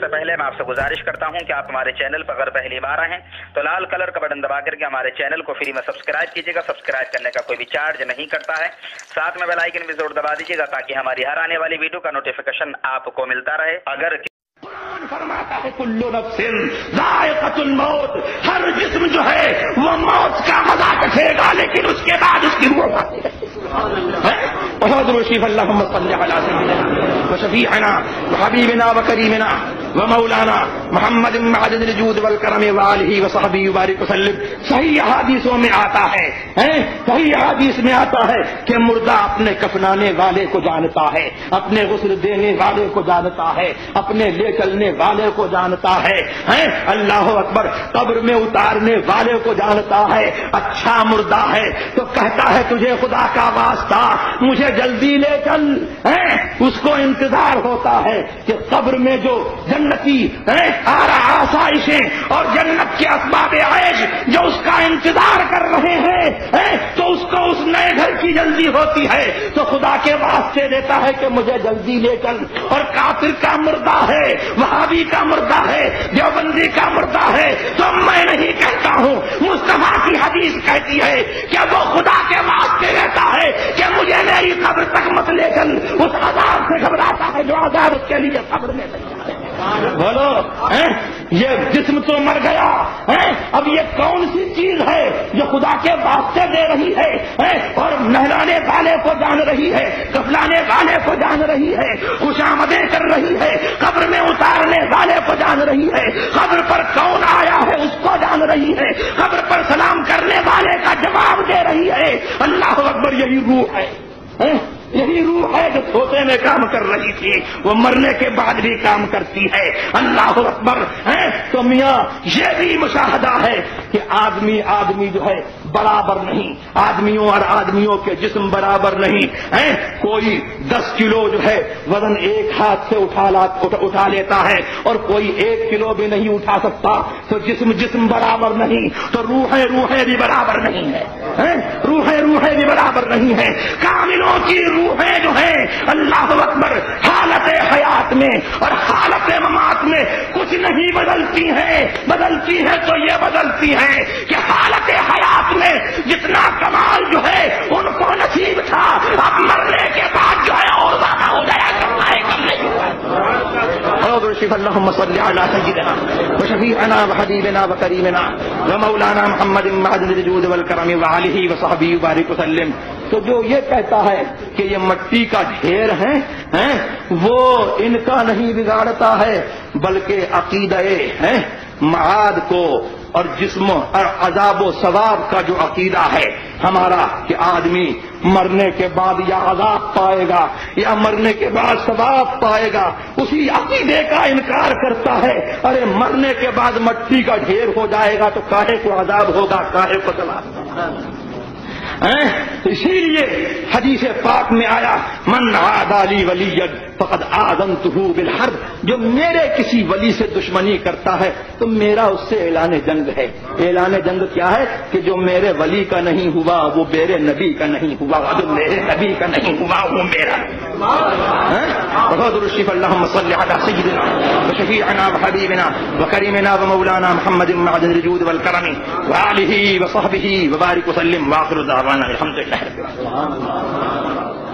سے پہلے میں آپ سے گزارش کرتا ہوں کہ آپ ہمارے چینل پر اگر پہلی بار آئے ہیں تو لال کلر کا بٹن دبا کر کے ہمارے چینل کو فری میں سبسکرائب کیجیے گا. سبسکرائب کرنے کا کوئی بھی چارج نہیں کرتا ہے. ساتھ میں بیل آئیکن بھی ضرور دبا دیجیے گا تاکہ ہماری ہر آنے والی ویڈیو کا نوٹیفیکیشن آپ کو ملتا رہے. اگر قرآن فرماتا ہے کل نفس ذائقۃ الموت، ہر جسم جو ہے وہ موت کا مزہ چکھے گا لیکن اس کے بعد اس کی روح آتی ہے. اللهم صل على سيدنا وشفيعنا وحبيبنا وكريمنا ومولانا محمد معدن الجود والکرم وآلہ وصحبہ وبارک وسلم. صحیح حدیثوں میں آتا ہے، صحیح حدیث میں آتا ہے کہ مردہ اپنے کفنانے والے کو جانتا ہے، اپنے غسل دینے والے کو جانتا ہے، اپنے لے چلنے والے کو جانتا ہے، اللہ اکبر، قبر میں اتارنے والے کو جانتا ہے. اچھا مردہ ہے تو کہتا ہے تجھے خدا کا واسطہ مجھے جلدی لے چل. اس کو انتظار ہوتا ہے کہ قبر میں جو جنتی آسائشیں اور جنت کے اسباب عیش جو اس کا انتظار کر رہے ہیں تو اس کو اس نئے گھر کی جلدی ہوتی ہے تو خدا کے واسطے دیتا ہے کہ مجھے جلدی لے چل. اور کافر کا مردہ ہے، وہابی کا مردہ ہے، دیوبندی کا مردہ ہے تو میں نہیں کہتا ہوں، مصطفیٰ کی حدیث کہتی ہے کہ وہ خدا کے واسطے دیتا ہے کہ مجھے میری قبر تک مت لے چل. اس عذاب سے گھبراتا ہے جو عذاب اس کے لیے قبر میں تیار ہے. بولو یہ جسم تو مر گیا، اب یہ کون سی چیز ہے جو خدا کے واسطے دے رہی ہے اور نہلانے والے کو جان رہی ہے، کفلانے والے کو جان رہی ہے، خوشامدیں کر رہی ہے، قبر میں اتارنے والے کو جان رہی ہے، قبر پر کون آیا ہے اس کو جان رہی ہے، قبر پر سلام کرنے والے کا جواب دے رہی ہے. اللہ اکبر، یہی روح ہے، یہی روح ہے جو سوتے میں کام کر رہی تھی وہ مرنے کے بعد بھی کام کرتی ہے. اللہ اکبر. تو میاں یہ بھی مشاہدہ ہے کہ آدمی جو ہے برابر نہیں، آدمیوں اور آدمیوں کے جسم برابر نہیں. کوئی 10 کلو جو ہے وزن ایک ہاتھ سے اٹھا لیتا ہے اور کوئی 1 کلو بھی نہیں اٹھا سکتا. تو جسم برابر نہیں تو روحیں بھی برابر نہیں ہے، روحیں بھی برابر نہیں ہے. کاملوں کی روحیں جو ہیں اللہ اکبر حالت حیات میں اور حالت ممات میں کچھ نہیں بدلتی ہیں تو یہ بدلتی ہیں کہ حالت حیات میں جتنا کمال جو ہے ان کو نصیب تھا اب مرنے کے بعد جو ہے اور زیادہ ہو جایا کرنا ہے، کم نہیں ہوا. اللهم صل على سيدنا وشفيعنا وحبيبنا وكريمنا ومولانا محمد معدن الجود والكرم وآلہ وصحبہ وبارک وسلم. تو جو یہ کہتا ہے کہ یہ مٹی کا ڈھیر ہے وہ ان کا نہیں بگاڑتا ہے بلکہ عقیدہ معاد کو اور جسم اور عذاب و ثواب کا جو عقیدہ ہے ہمارا کہ آدمی مرنے کے بعد یا عذاب پائے گا یا مرنے کے بعد ثواب پائے گا، اسی عقیدے کا انکار کرتا ہے. ارے مرنے کے بعد مٹی کا ڈھیر ہو جائے گا تو کاہے کو عذاب ہوگا، کاہے کو ثواب ہوگا. اسی لیے حدیث پاک میں آیا من عادى لي وليا فقد آذنته بالحرب، جو میرے کسی ولی سے دشمنی کرتا ہے تو میرا اس سے اعلان جنگ ہے. اعلان جنگ کیا ہے کہ جو میرے ولی کا نہیں ہوا وہ میرے نبی کا نہیں ہوا، جو میرے نبی کا نہیں ہوا وہ میرا. اللهم صل على سيدنا وشفيعنا وحبيبنا وكريمنا ومولانا محمد معدن الجود والكرم وآله وصحبه وبارك وسلم. واخر دعوانا الحمد لله رب العالمين.